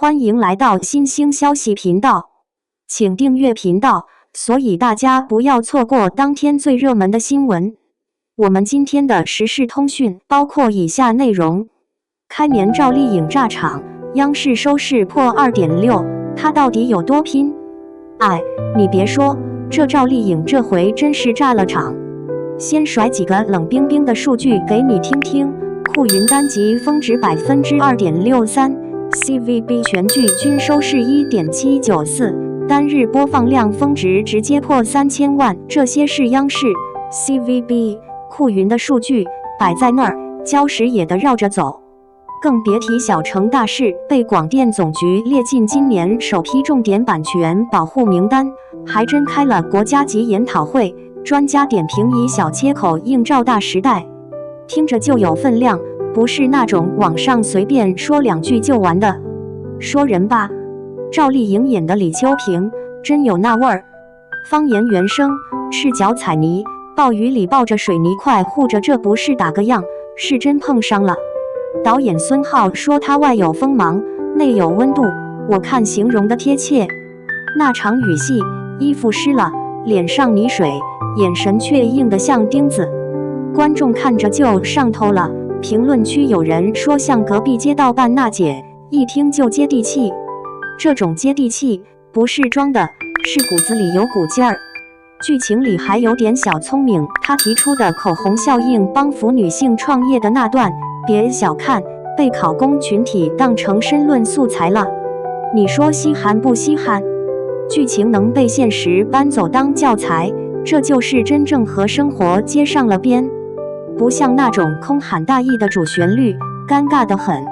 欢迎来到新兴消息频道，请订阅频道，所以大家不要错过当天最热门的新闻。我们今天的时事通讯包括以下内容：开年赵丽颖炸场，央视收视破 2.6， 她到底有多拼？哎，你别说，这赵丽颖这回真是炸了场。先甩几个冷冰冰的数据给你听听。酷云单集峰值 2.63%， CVB 全剧均收视 1.794， 单日播放量峰值直接破3000万，这些是央视、CVB、酷云的数据，摆在那儿，礁石也得绕着走。更别提小城大事被广电总局列进今年首批重点版权保护名单，还真开了国家级研讨会，专家点评以小切口映照大时代，听着就有分量，不是那种网上随便说两句就完的。说人吧，赵丽颖演的李秋萍真有那味儿。方言原声，赤脚踩泥，暴雨里抱着水泥块护着，这不是打个样，是真碰伤了。导演孙浩说他外有锋芒，内有温度，我看形容的贴切。那场雨戏，衣服湿了，脸上泥水，眼神却硬得像钉子，观众看着就上头了。评论区有人说像隔壁街道办娜姐，一听就接地气。这种接地气不是装的，是骨子里有股劲儿。剧情里还有点小聪明，他提出的口红效应帮扶女性创业的那段，别小看，被考公群体当成申论素材了。你说稀罕不稀罕？剧情能被现实搬走当教材，这就是真正和生活接上了边，不像那种空喊大意的主旋律，尴尬得很。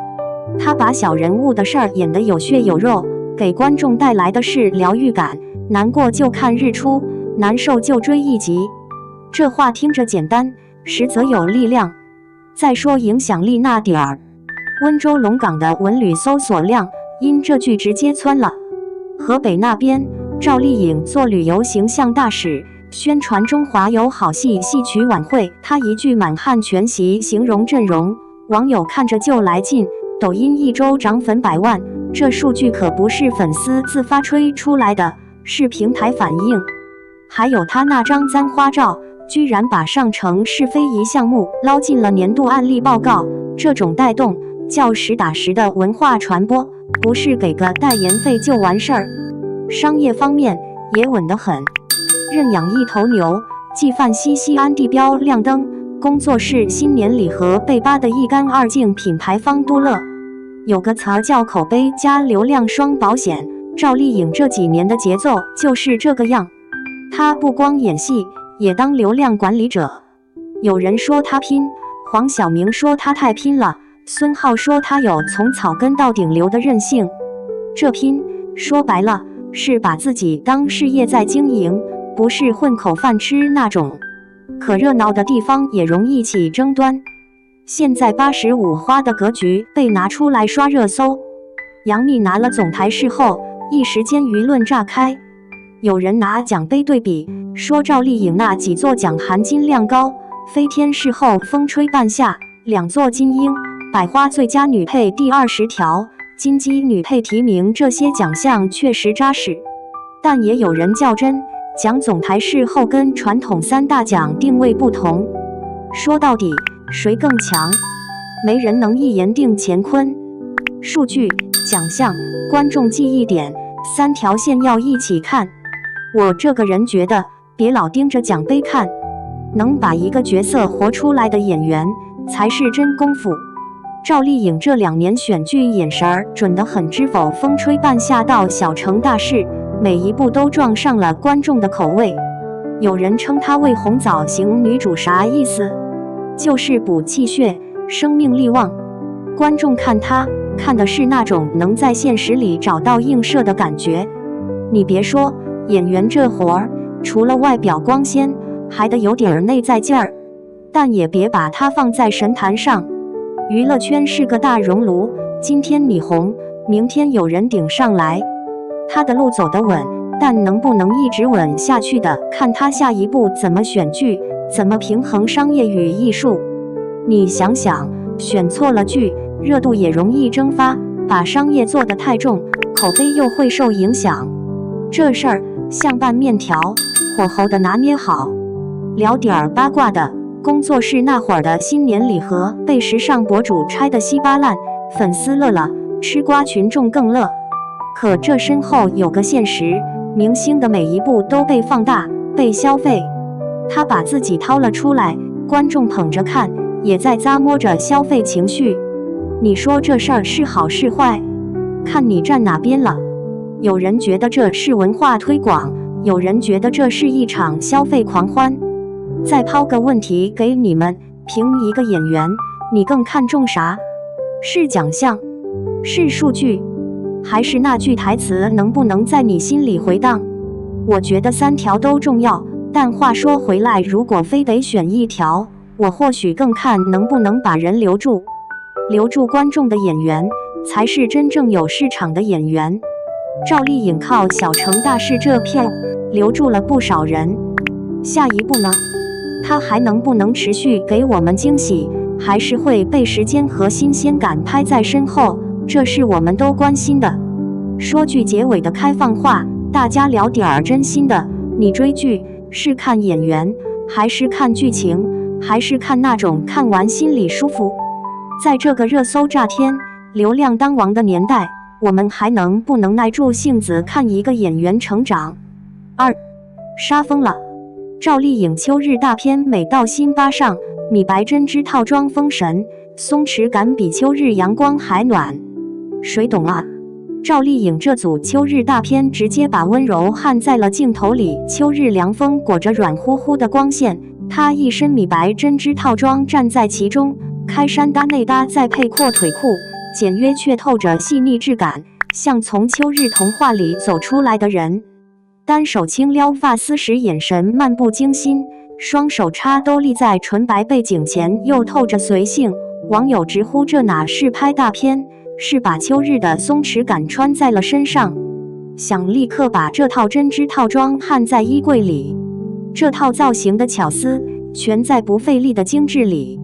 他把小人物的事儿演得有血有肉，给观众带来的是疗愈感，难过就看日出，难受就追一集。这话听着简单，实则有力量。再说影响力那点儿，温州龙岗的文旅搜索量因这剧直接蹿了。河北那边，赵丽颖做旅游形象大使，宣传中华有好戏戏曲晚会，她一句满汉全席形容阵容，网友看着就来劲。抖音一周涨粉100万，这数据可不是粉丝自发吹出来的，是平台反映。还有她那张簪花照，居然把上城市非遗项目捞进了年度案例报告，这种带动叫实打实的文化传播，不是给个代言费就完事儿。商业方面也稳得很，认养一头牛，纪梵希西安地标亮灯，工作室新年礼盒被扒得一干二净，品牌方都乐。有个词儿叫口碑加流量双保险，赵丽颖这几年的节奏就是这个样，她不光演戏，也当流量管理者。有人说她拼，黄晓明说她太拼了，孙浩说她有从草根到顶流的韧性。这拼说白了是把自己当事业在经营，不是混口饭吃那种。可热闹的地方也容易起争端。现在85花的格局被拿出来刷热搜，杨幂拿了总台视后，一时间舆论炸开。有人拿奖杯对比，说赵丽颖那几座奖含金量高，飞天视后风吹半夏2座金鹰，百花最佳女配第20条，金鸡女配提名，这些奖项确实扎实。但也有人较真，讲总台视后跟传统3大奖定位不同。说到底，谁更强？没人能一言定乾坤。数据、奖项、观众记忆点3条线要一起看。我这个人觉得，别老盯着奖杯看，能把一个角色活出来的演员才是真功夫。赵丽颖这2年选剧眼神儿准得很，知否风吹半夏到小城大事，每一部都撞上了观众的口味。有人称她为红枣型女主，啥意思？就是补气血，生命力旺。观众看她，看的是那种能在现实里找到映射的感觉。你别说，演员这活儿，除了外表光鲜，还得有点内在劲儿。但也别把她放在神坛上。娱乐圈是个大熔炉，今天你红，明天有人顶上来。她的路走得稳，但能不能一直稳下去的，看她下一步怎么选剧，怎么平衡商业与艺术。你想想，选错了剧，热度也容易蒸发，把商业做得太重，口碑又会受影响。这事儿像拌面条，火候的拿捏好。聊点儿八卦的，工作室那会儿的新年礼盒被时尚博主拆得稀巴烂，粉丝乐了，吃瓜群众更乐。可这身后有个现实，明星的每一步都被放大，被消费。他把自己掏了出来，观众捧着看，也在咂摸着消费情绪。你说这事儿是好是坏？看你站哪边了。有人觉得这是文化推广，有人觉得这是一场消费狂欢。再抛个问题给你们，评一个演员，你更看重啥？是奖项，是数据，还是那句台词能不能在你心里回荡？我觉得3条都重要，但话说回来，如果非得选一条，我或许更看能不能把人留住。留住观众的演员，才是真正有市场的演员。赵丽颖靠《小城大事》这片留住了不少人。下一步呢？她还能不能持续给我们惊喜，还是会被时间和新鲜感拍在身后？这是我们都关心的。说句结尾的开放话，大家聊点儿真心的。你追剧是看演员，还是看剧情，还是看那种看完心里舒服？在这个热搜炸天、流量当王的年代，我们还能不能耐住性子看一个演员成长？2. 杀疯了！赵丽颖秋日大片美到辛巴上，米白针织套装封神，松弛感比秋日阳光还暖。谁懂啊？赵丽颖这组秋日大片直接把温柔焊在了镜头里，秋日凉风裹着软乎乎的光线，她一身米白针织套装站在其中，开衫搭内搭再配阔腿裤，简约却透着细腻质感，像从秋日童话里走出来的人。单手轻撩发丝时眼神漫不经心，双手插兜立在纯白背景前又透着随性。网友直呼这哪是拍大片，是把秋日的松弛感穿在了身上。想立刻把这套针织套装焊在衣柜里。这套造型的巧思全在不费力的精致里。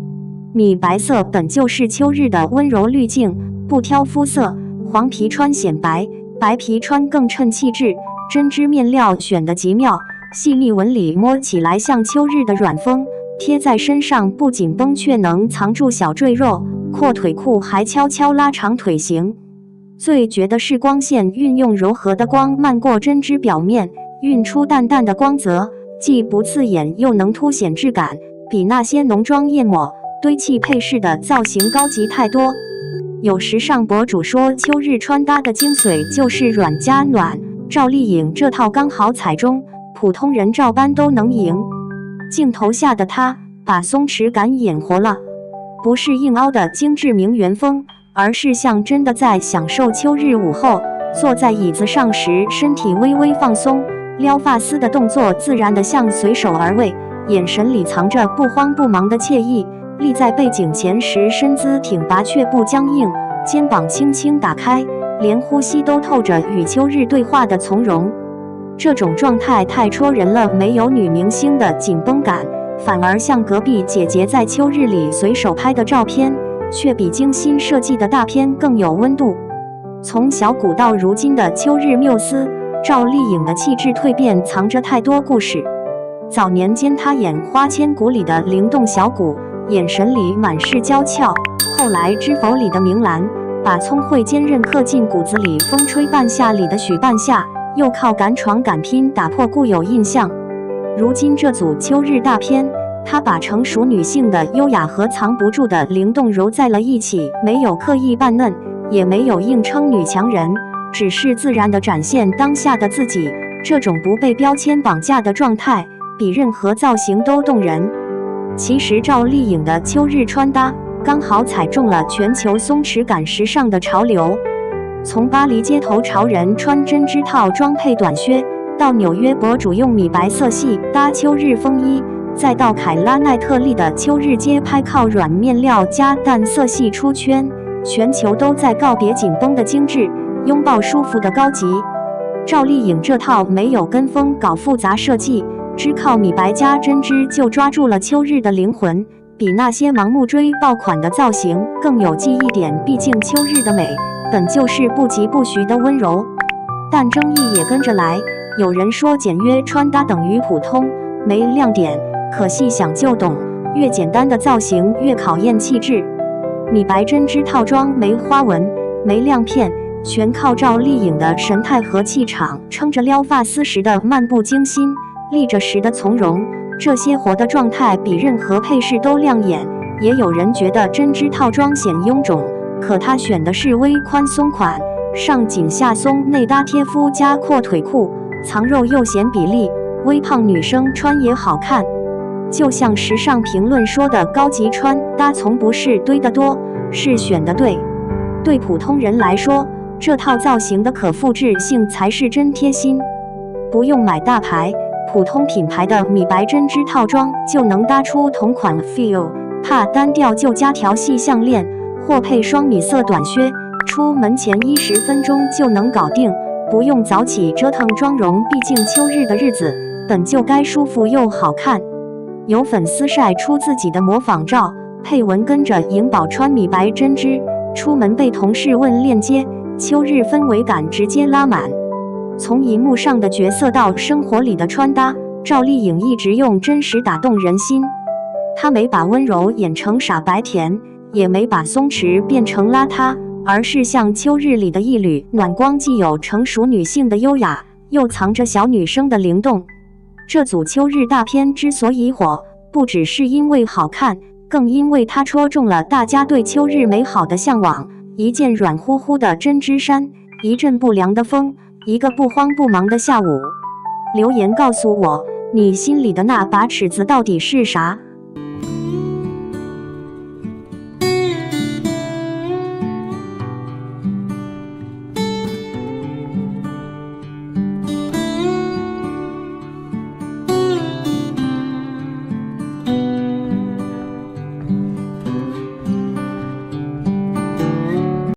米白色本就是秋日的温柔滤镜，不挑肤色，黄皮穿显白，白皮穿更衬气质。针织面料选得极妙，细腻纹理摸起来像秋日的软风，贴在身上不紧绷却能藏住小赘肉，阔腿裤还悄悄拉长腿型。最绝的是光线运用柔和的光漫过针织表面，晕出淡淡的光泽，既不刺眼又能凸显质感，比那些浓妆艳抹、堆砌配饰的造型高级太多。有时尚博主说秋日穿搭的精髓就是软加暖，赵丽颖这套刚好踩中，普通人照搬都能赢。镜头下的她把松弛感演活了，不是硬凹的精致名媛风，而是像真的在享受秋日午后。坐在椅子上时身体微微放松，撩发丝的动作自然的像随手而为，眼神里藏着不慌不忙的惬意。立在背景前时身姿挺拔却不僵硬，肩膀轻轻打开，连呼吸都透着与秋日对话的从容。这种状态太戳人了，没有女明星的紧绷感，反而像隔壁姐姐在秋日里随手拍的照片，却比精心设计的大片更有温度。从小骨到如今的秋日缪斯，赵丽颖的气质蜕变藏着太多故事。早年间她演《花千骨》里的灵动小骨，眼神里满是娇俏，后来《知否》里的明兰，把聪慧坚韧刻进骨子里。风吹半夏里的许半夏，又靠敢闯敢拼打破固有印象。如今这组秋日大片，她把成熟女性的优雅和藏不住的灵动揉在了一起，没有刻意扮嫩，也没有硬撑女强人，只是自然地展现当下的自己。这种不被标签绑架的状态，比任何造型都动人。其实赵丽颖的秋日穿搭刚好踩中了全球松弛感时尚的潮流。从巴黎街头潮人穿针织套装配短靴，到纽约博主用米白色系搭秋日风衣，再到凯拉奈特利的秋日街拍靠软面料加淡色系出圈，全球都在告别紧绷的精致，拥抱舒服的高级。赵丽颖这套没有跟风搞复杂设计，只靠米白加针织就抓住了秋日的灵魂，比那些盲目追爆款的造型更有记忆点。毕竟秋日的美本就是不疾不徐的温柔。但争议也跟着来，有人说简约穿搭等于普通，没亮点，可细想就懂，越简单的造型越考验气质。米白针织套装没花纹，没亮片，全靠赵丽颖的神态和气场，撑着撩发丝时的漫不经心，立着时的从容，这些活的状态比任何配饰都亮眼。也有人觉得针织套装显臃肿，可她选的是微宽松款，上紧下松，内搭贴肤加阔腿裤，藏肉又显比例，微胖女生穿也好看。就像时尚评论说的，高级穿搭从不是堆得多，是选得对。对普通人来说，这套造型的可复制性才是真贴心。不用买大牌，普通品牌的米白针织套装就能搭出同款 feel。怕单调就加条细项链，或配双米色短靴，出门前10分钟就能搞定，不用早起折腾妆容。毕竟秋日的日子本就该舒服又好看。有粉丝晒出自己的模仿照，配文跟着颖宝穿米白针织，出门被同事问链接，秋日氛围感直接拉满。从荧幕上的角色到生活里的穿搭，赵丽颖一直用真实打动人心。她没把温柔演成傻白甜，也没把松弛变成邋遢，而是像秋日里的一缕暖光，既有成熟女性的优雅，又藏着小女生的灵动。这组秋日大片之所以火，不只是因为好看，更因为它戳中了大家对秋日美好的向往。一件软乎乎的针织衫，一阵不凉的风，一个不慌不忙的下午。留言告诉我，你心里的那把尺子到底是啥？